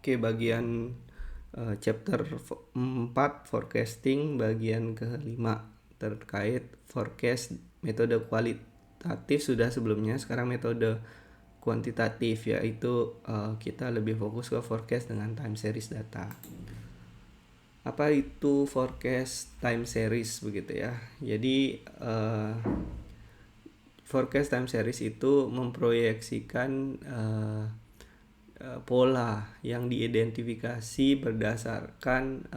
Oke, bagian chapter 4 forecasting bagian kelima terkait forecast metode kualitatif sudah sebelumnya. Sekarang metode kuantitatif, yaitu kita lebih fokus ke forecast dengan time series data. Apa itu forecast time series begitu ya? Jadi forecast time series itu memproyeksikan pola yang diidentifikasi berdasarkan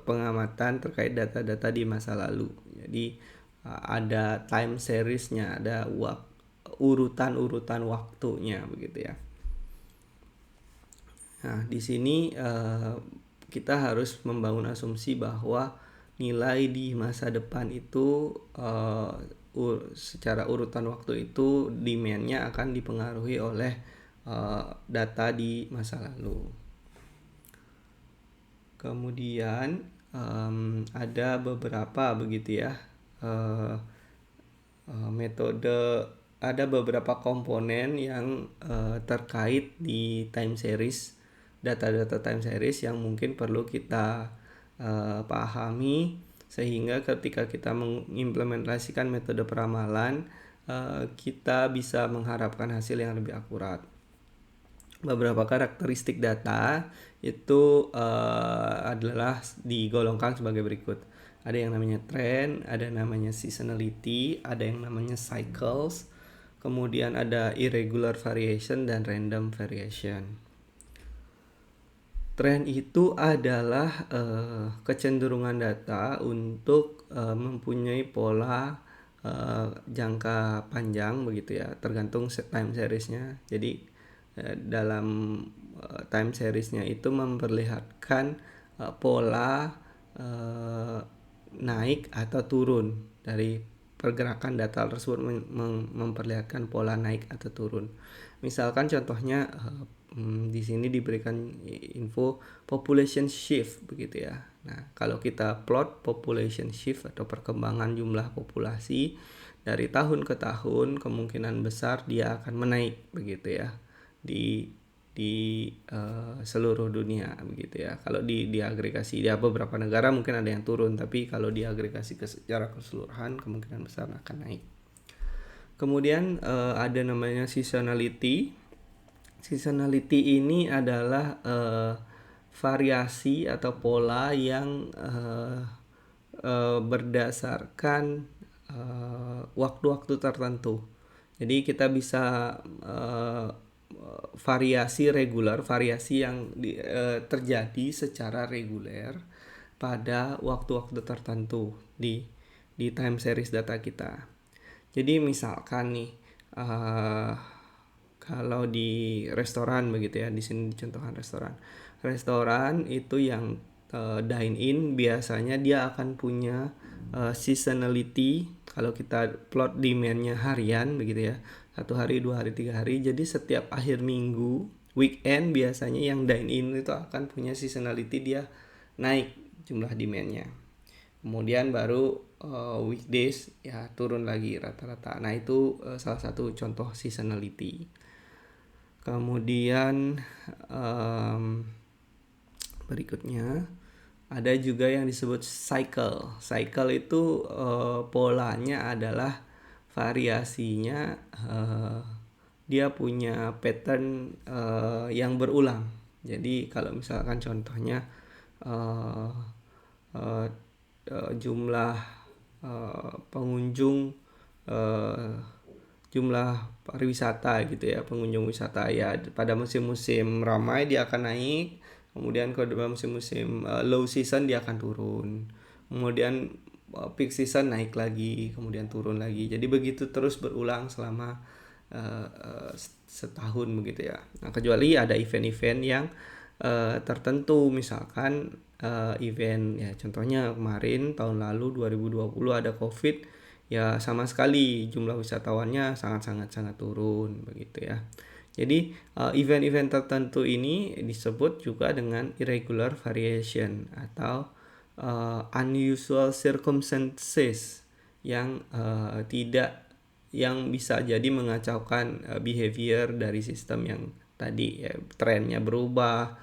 pengamatan terkait data-data di masa lalu. Jadi ada time seriesnya, ada urutan-urutan waktunya begitu ya. Nah, di sini kita harus membangun asumsi bahwa nilai di masa depan itu secara urutan waktu itu demand-nya akan dipengaruhi oleh data di masa lalu. Kemudian ada beberapa begitu ya metode, ada beberapa komponen yang terkait di time series, data-data time series yang mungkin perlu kita pahami sehingga ketika kita mengimplementasikan metode peramalan kita bisa mengharapkan hasil yang lebih akurat. Beberapa karakteristik data itu adalah digolongkan sebagai berikut. Ada yang namanya trend, ada yang namanya seasonality, ada yang namanya cycles, kemudian ada irregular variation dan random variation. Trend itu adalah kecenderungan data untuk mempunyai pola jangka panjang begitu ya, tergantung time seriesnya. Jadi dalam time seriesnya itu memperlihatkan pola naik atau turun dari pergerakan data tersebut, memperlihatkan pola naik atau turun. Misalkan contohnya di sini diberikan info population shift begitu ya. Nah, kalau kita plot population shift atau perkembangan jumlah populasi dari tahun ke tahun, kemungkinan besar dia akan menaik begitu ya di seluruh dunia begitu ya. Kalau diagregasi ya beberapa negara mungkin ada yang turun, tapi kalau diagregasi secara keseluruhan kemungkinan besar akan naik. Kemudian ada namanya seasonality. Seasonality ini adalah variasi atau pola yang berdasarkan waktu-waktu tertentu. Jadi kita bisa variasi reguler, variasi yang terjadi secara reguler pada waktu-waktu tertentu di time series data kita. Jadi misalkan nih kalau di restoran begitu ya, di sini dicontohkan restoran. Restoran itu yang dine in biasanya dia akan punya seasonality. Kalau kita plot demand-nya harian begitu ya, 1 hari, 2 hari, 3 hari. Jadi setiap akhir minggu, weekend biasanya yang dine in itu akan punya seasonality, dia naik jumlah demand-nya. Kemudian baru weekdays ya turun lagi rata-rata. Nah, itu salah satu contoh seasonality. Kemudian berikutnya ada juga yang disebut cycle. Cycle itu polanya adalah variasinya dia punya pattern yang berulang. Jadi kalau misalkan contohnya jumlah pengunjung, jumlah pariwisata gitu ya, pengunjung wisata ya pada musim-musim ramai dia akan naik, kemudian kalau dalam musim-musim low season dia akan turun, kemudian peak season naik lagi, kemudian turun lagi. Jadi begitu terus berulang selama setahun begitu ya. Nah, kecuali ada event-event yang tertentu, misalkan event ya contohnya kemarin tahun lalu 2020 ada COVID ya, sama sekali jumlah wisatawannya sangat turun begitu ya. Jadi event-event tertentu ini disebut juga dengan irregular variation atau unusual circumstances yang tidak yang bisa jadi mengacaukan behavior dari sistem yang tadi ya, trennya berubah,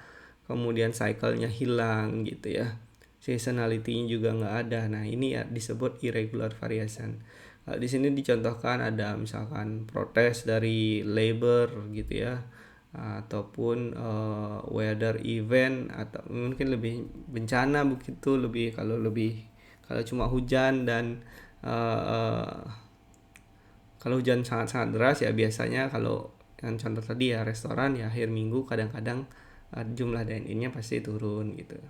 kemudian cycle-nya hilang gitu ya, seasonality-nya juga nggak ada. Nah ini ya disebut irregular variation. Di sini dicontohkan ada misalkan protes dari labor gitu ya, ataupun weather event, atau mungkin lebih bencana begitu, kalau cuma hujan dan uh, kalau hujan sangat-sangat deras ya biasanya, kalau yang contoh tadi ya restoran ya akhir minggu kadang-kadang jumlah dine-in-nya pasti turun gitu.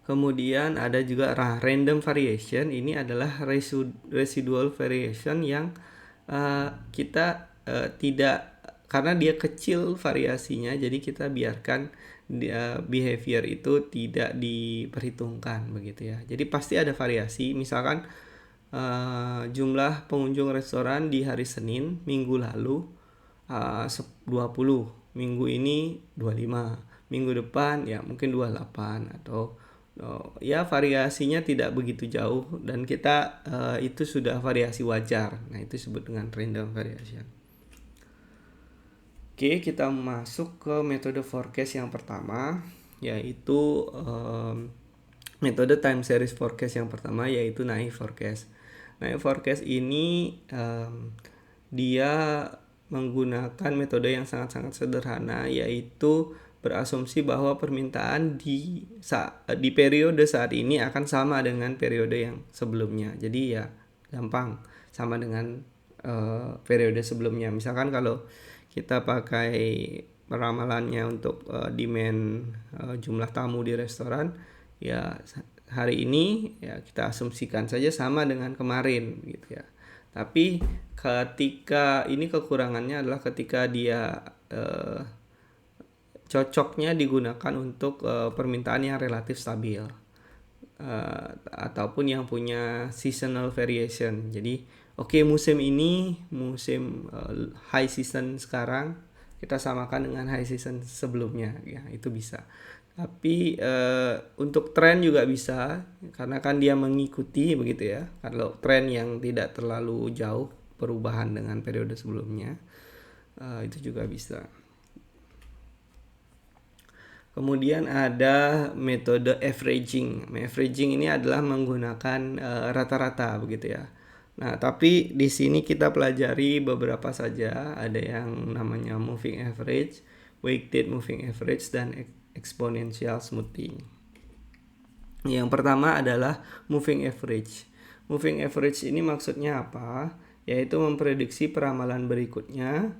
Kemudian ada juga random variation. Ini adalah residual variation yang kita tidak, karena dia kecil variasinya, jadi kita biarkan behavior itu tidak diperhitungkan begitu ya. Jadi pasti ada variasi. Misalkan jumlah pengunjung restoran di hari Senin minggu lalu 20, minggu ini 25, minggu depan ya mungkin 28, atau ya variasinya tidak begitu jauh, dan kita itu sudah variasi wajar. Nah itu disebut dengan random variation. Oke, kita masuk ke metode forecast yang pertama, yaitu metode time series forecast yang pertama, yaitu naive forecast. Naive forecast ini dia menggunakan metode yang sangat-sangat sederhana, yaitu berasumsi bahwa permintaan di periode saat ini akan sama dengan periode yang sebelumnya. Jadi ya gampang, sama dengan periode sebelumnya. Misalkan kalau kita pakai peramalannya untuk demand jumlah tamu di restoran, ya hari ini ya kita asumsikan saja sama dengan kemarin gitu ya. Tapi ketika ini kekurangannya adalah ketika dia cocoknya digunakan untuk permintaan yang relatif stabil, ataupun yang punya seasonal variation. Jadi musim ini musim high season sekarang kita samakan dengan high season sebelumnya ya, itu bisa. Tapi untuk tren juga bisa, karena kan dia mengikuti begitu ya. Kalau tren yang tidak terlalu jauh perubahan dengan periode sebelumnya, itu juga bisa. Kemudian ada metode averaging. Averaging ini adalah menggunakan rata-rata begitu ya. Nah, tapi di sini kita pelajari beberapa saja. Ada yang namanya moving average, weighted moving average, dan exponential smoothing. Yang pertama adalah moving average. Moving average ini maksudnya apa? Yaitu memprediksi peramalan berikutnya,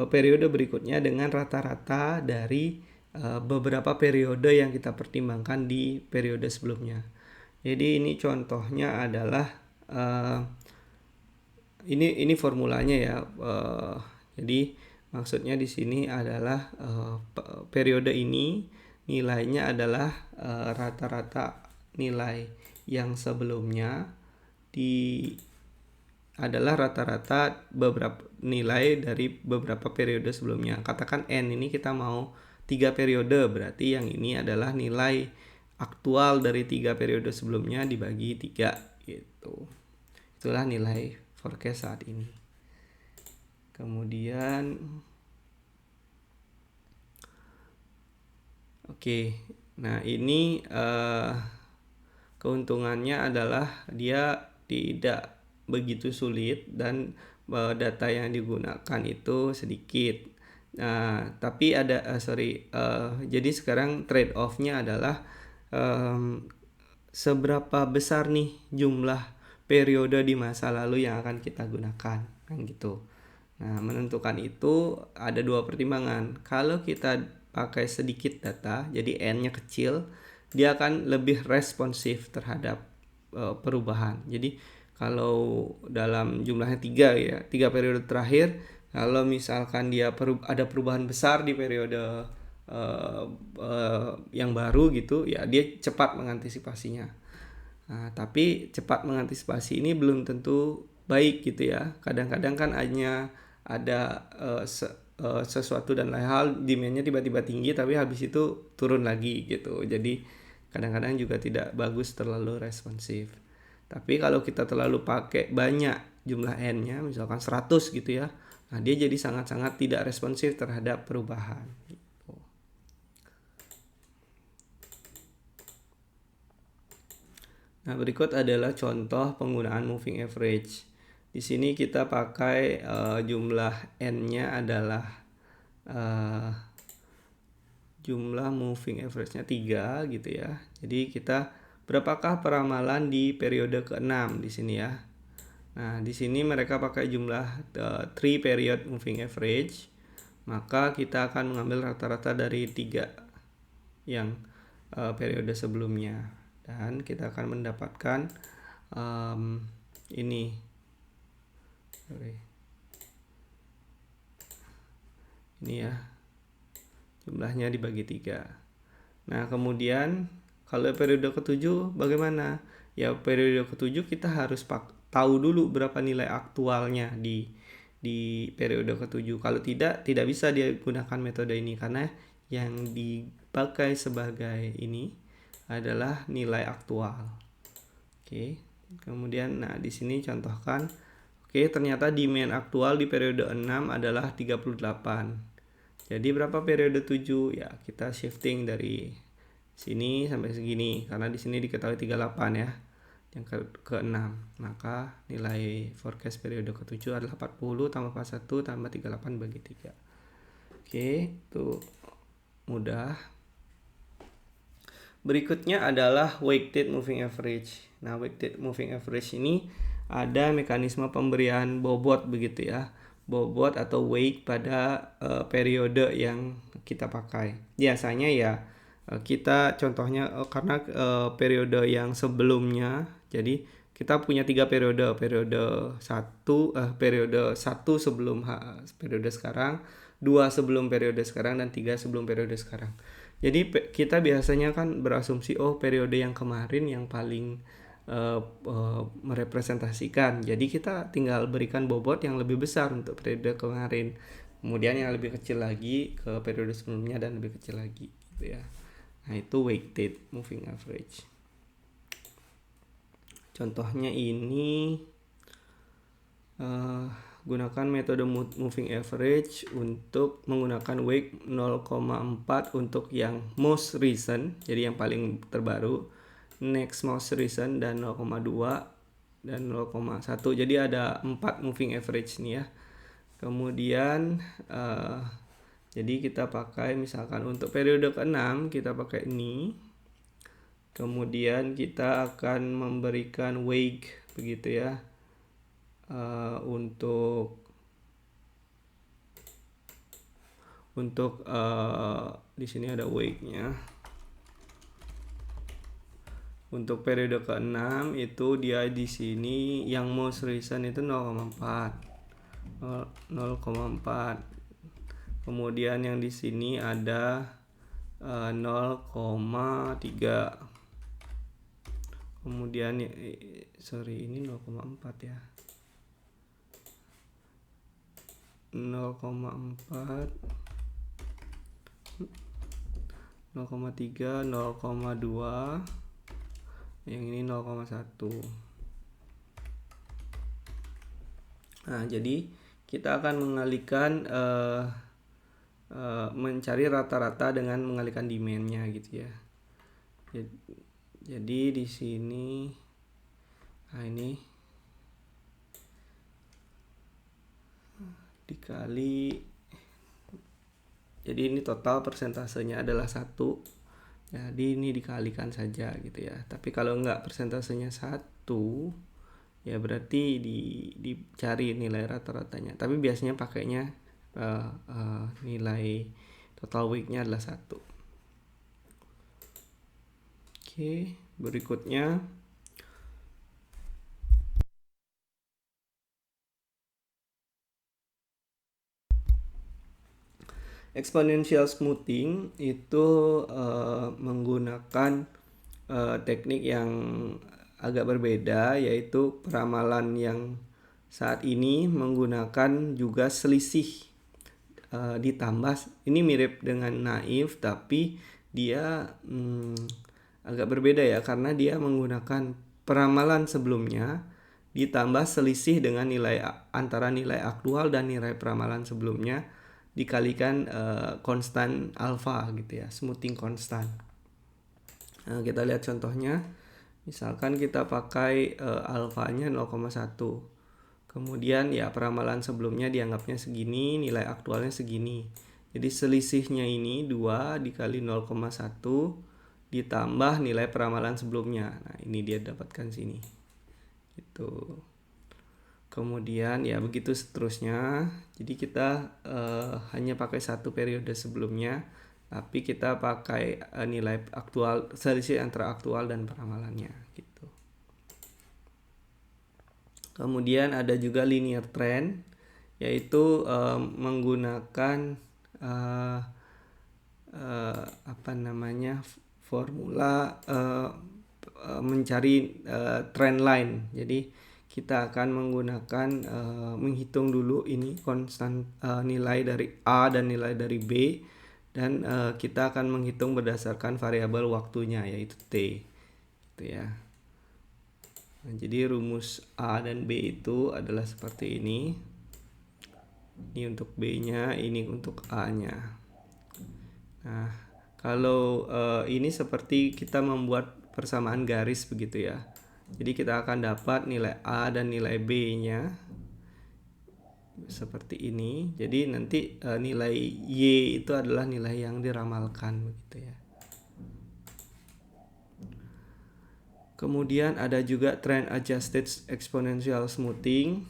periode berikutnya dengan rata-rata dari beberapa periode yang kita pertimbangkan di periode sebelumnya. Jadi ini contohnya adalah ini formulanya ya. Jadi maksudnya di sini adalah periode ini nilainya adalah rata-rata nilai yang sebelumnya adalah rata-rata beberapa nilai dari beberapa periode sebelumnya. Katakan N ini kita mau 3 periode, berarti yang ini adalah nilai aktual dari 3 periode sebelumnya dibagi 3 gitu. Itulah nilai forecast saat ini. Kemudian nah ini keuntungannya adalah dia tidak begitu sulit dan data yang digunakan itu sedikit. Nah, tapi jadi sekarang trade off-nya adalah seberapa besar nih jumlah periode di masa lalu yang akan kita gunakan, kan gitu. Nah, menentukan itu ada 2 pertimbangan. Kalau kita pakai sedikit data, jadi N-nya kecil, dia akan lebih responsif terhadap perubahan. Jadi kalau dalam jumlahnya 3 periode terakhir, kalau misalkan dia ada perubahan besar di periode yang baru gitu ya, dia cepat mengantisipasinya. Nah, tapi cepat mengantisipasi ini belum tentu baik gitu ya. Kadang-kadang kan hanya ada sesuatu dan lain hal, demand-nya tiba-tiba tinggi tapi habis itu turun lagi gitu. Jadi kadang-kadang juga tidak bagus terlalu responsif. Tapi kalau kita terlalu pakai banyak jumlah n-nya misalkan 100 gitu ya. Nah, dia jadi sangat-sangat tidak responsif terhadap perubahan gitu. Nah, berikut adalah contoh penggunaan moving average. Di sini kita pakai jumlah n-nya adalah jumlah moving average-nya 3 gitu ya. Jadi kita berapakah peramalan di periode ke-6 di sini ya. Nah, di sini mereka pakai jumlah 3 period moving average. Maka kita akan mengambil rata-rata dari 3 yang periode sebelumnya. Dan kita akan mendapatkan ini. Ini ya. Jumlahnya dibagi 3. Nah, kemudian kalau periode ke-7 bagaimana? Ya, periode ke-7 kita harus tahu dulu berapa nilai aktualnya di periode ke-7. Kalau tidak bisa digunakan metode ini karena yang dipakai sebagai ini adalah nilai aktual. Oke. Kemudian nah di sini contohkan. Oke, ternyata demand aktual di periode 6 adalah 38. Jadi berapa periode 7? Ya, kita shifting dari sini sampai segini karena di sini diketahui 38 ya. Yang ke-6. Maka nilai forecast periode ke-7 adalah 40 tambah 41 tambah 38 bagi 3. Oke, itu mudah. Berikutnya adalah weighted moving average. Nah, weighted moving average ini ada mekanisme pemberian bobot begitu ya. Bobot atau weight pada periode yang kita pakai. Biasanya ya kita contohnya karena periode yang sebelumnya, jadi kita punya 3 periode. Periode 1 sebelum periode sekarang, 2 sebelum periode sekarang, dan 3 sebelum periode sekarang. Jadi kita biasanya kan berasumsi periode yang kemarin yang paling merepresentasikan. Jadi kita tinggal berikan bobot yang lebih besar untuk periode kemarin. Kemudian yang lebih kecil lagi ke periode sebelumnya dan lebih kecil lagi gitu ya. Nah, itu weighted moving average. Contohnya ini gunakan metode moving average untuk menggunakan weight 0,4 untuk yang most recent, jadi yang paling terbaru, next most recent, dan 0,2 dan 0,1. Jadi ada 4 moving average nih ya. Kemudian jadi kita pakai misalkan untuk periode ke-6 kita pakai ini. Kemudian kita akan memberikan weight begitu ya. Untuk di sini ada weight-nya. Untuk periode ke-6 itu dia di sini yang most recent itu 0,4. Kemudian yang di sini ada 0,3. Kemudian ini 0,4 ya. 0,4, 0,3, 0,2, yang ini 0,1. Nah, jadi kita akan mengalihkan mencari rata-rata dengan mengalihkan demand-nya gitu ya. Jadi di sini ini dikali, jadi ini total persentasenya adalah 1, jadi ini dikalikan saja gitu ya. Tapi kalau enggak persentasenya 1 ya berarti dicari nilai rata-ratanya. Tapi biasanya pakainya nilai total weight-nya adalah 1. Oke, berikutnya exponential smoothing itu menggunakan teknik yang agak berbeda, yaitu peramalan yang saat ini menggunakan juga selisih ditambah. Ini mirip dengan naif, tapi dia agak berbeda ya, karena dia menggunakan peramalan sebelumnya ditambah selisih dengan antara nilai aktual dan nilai peramalan sebelumnya dikalikan konstan alfa gitu ya, smoothing konstan. Nah, kita lihat contohnya. Misalkan kita pakai alfanya 0,1. Kemudian ya peramalan sebelumnya dianggapnya segini, nilai aktualnya segini. Jadi selisihnya ini 2 dikali 0,1 ditambah nilai peramalan sebelumnya. Nah, ini dia dapatkan sini. Gitu. Kemudian ya begitu seterusnya. Jadi kita hanya pakai satu periode sebelumnya, tapi kita pakai nilai aktual, selisih antara aktual dan peramalannya gitu. Kemudian ada juga linear trend, yaitu menggunakan formula mencari trend line. Jadi kita akan menggunakan menghitung dulu ini konstan nilai dari A dan nilai dari B, dan kita akan menghitung berdasarkan variabel waktunya yaitu T gitu ya. Nah, jadi rumus A dan B itu adalah seperti ini. Ini untuk B-nya, ini untuk A-nya. Nah, kalau ini seperti kita membuat persamaan garis begitu ya. Jadi kita akan dapat nilai A dan nilai B-nya seperti ini. Jadi nanti nilai Y itu adalah nilai yang diramalkan begitu ya. Kemudian ada juga trend adjusted exponential smoothing.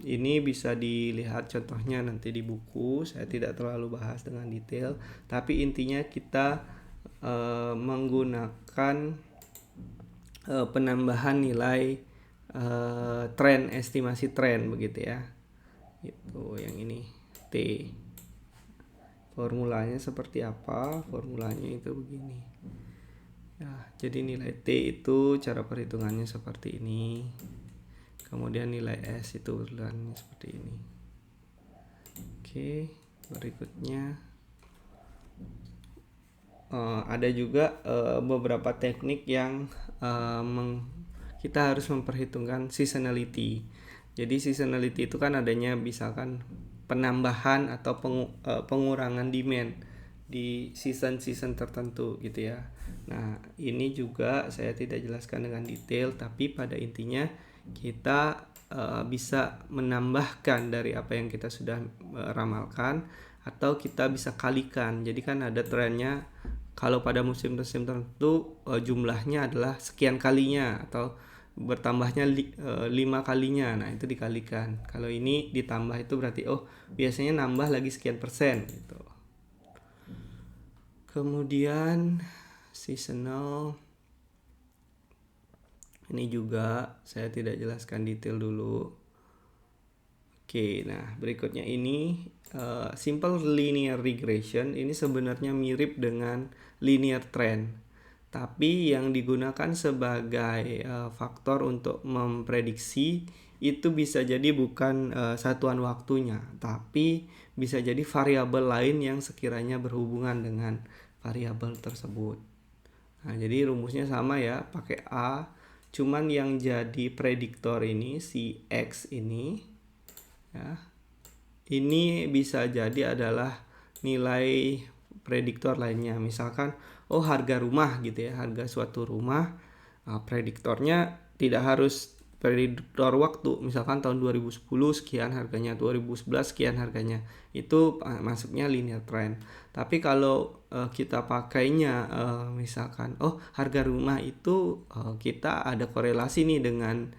Ini bisa dilihat contohnya nanti di buku. Saya tidak terlalu bahas dengan detail, tapi intinya kita menggunakan penambahan nilai tren, estimasi tren begitu ya. Itu yang ini T. Formulanya seperti apa? Formulanya itu begini. Ya, jadi nilai T itu cara perhitungannya seperti ini. Kemudian nilai S itu urutannya seperti ini. Oke, berikutnya ada juga beberapa teknik yang kita harus memperhitungkan seasonality. Jadi seasonality itu kan adanya misalkan penambahan atau pengurangan demand di season-season tertentu gitu ya. Nah, ini juga saya tidak jelaskan dengan detail, tapi pada intinya kita bisa menambahkan dari apa yang kita sudah ramalkan, atau kita bisa kalikan. Jadi kan ada trennya kalau pada musim-musim tertentu jumlahnya adalah sekian kalinya atau bertambahnya 5 kalinya. Nah, itu dikalikan. Kalau ini ditambah itu berarti biasanya nambah lagi sekian persen gitu. Kemudian seasonal, ini juga saya tidak jelaskan detail dulu. Oke, nah berikutnya ini simple linear regression. Ini sebenarnya mirip dengan linear trend, tapi yang digunakan sebagai faktor untuk memprediksi itu bisa jadi bukan satuan waktunya, tapi bisa jadi variabel lain yang sekiranya berhubungan dengan variabel tersebut. Nah, jadi rumusnya sama ya, pakai A, cuman yang jadi prediktor ini si X ini ya. Ini bisa jadi adalah nilai prediktor lainnya. Misalkan harga rumah gitu ya, harga suatu rumah. Nah, prediktornya tidak harus prediktor waktu, misalkan tahun 2010 sekian harganya, 2011 sekian harganya, itu masuknya linear trend. Tapi kalau kita pakainya misalkan harga rumah itu kita ada korelasi nih dengan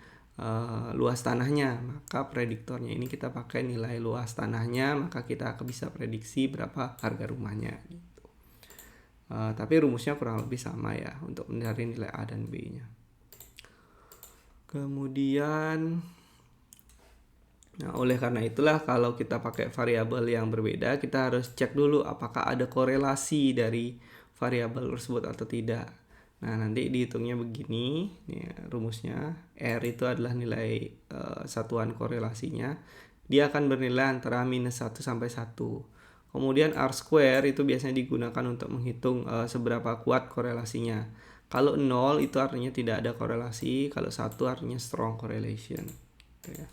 luas tanahnya, maka prediktornya ini kita pakai nilai luas tanahnya, maka kita bisa prediksi berapa harga rumahnya gitu. Tapi rumusnya kurang lebih sama ya untuk mencari nilai A dan B nya. Kemudian oleh karena itulah kalau kita pakai variabel yang berbeda, kita harus cek dulu apakah ada korelasi dari variabel tersebut atau tidak. Nah, nanti dihitungnya begini ya, rumusnya R itu adalah nilai satuan korelasinya. Dia akan bernilai antara minus 1 sampai 1. Kemudian R square itu biasanya digunakan untuk menghitung seberapa kuat korelasinya. Kalau 0 itu artinya tidak ada korelasi, kalau 1 artinya strong correlation. Gitu ya.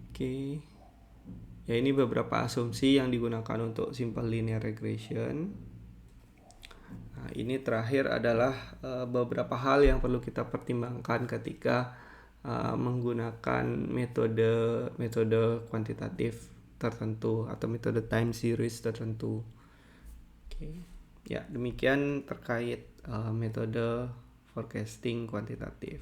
Oke. Ya, ini beberapa asumsi yang digunakan untuk simple linear regression. Nah, ini terakhir adalah beberapa hal yang perlu kita pertimbangkan ketika menggunakan metode kuantitatif tertentu atau metode time series tertentu. Oke. Ya, demikian terkait metode forecasting kuantitatif.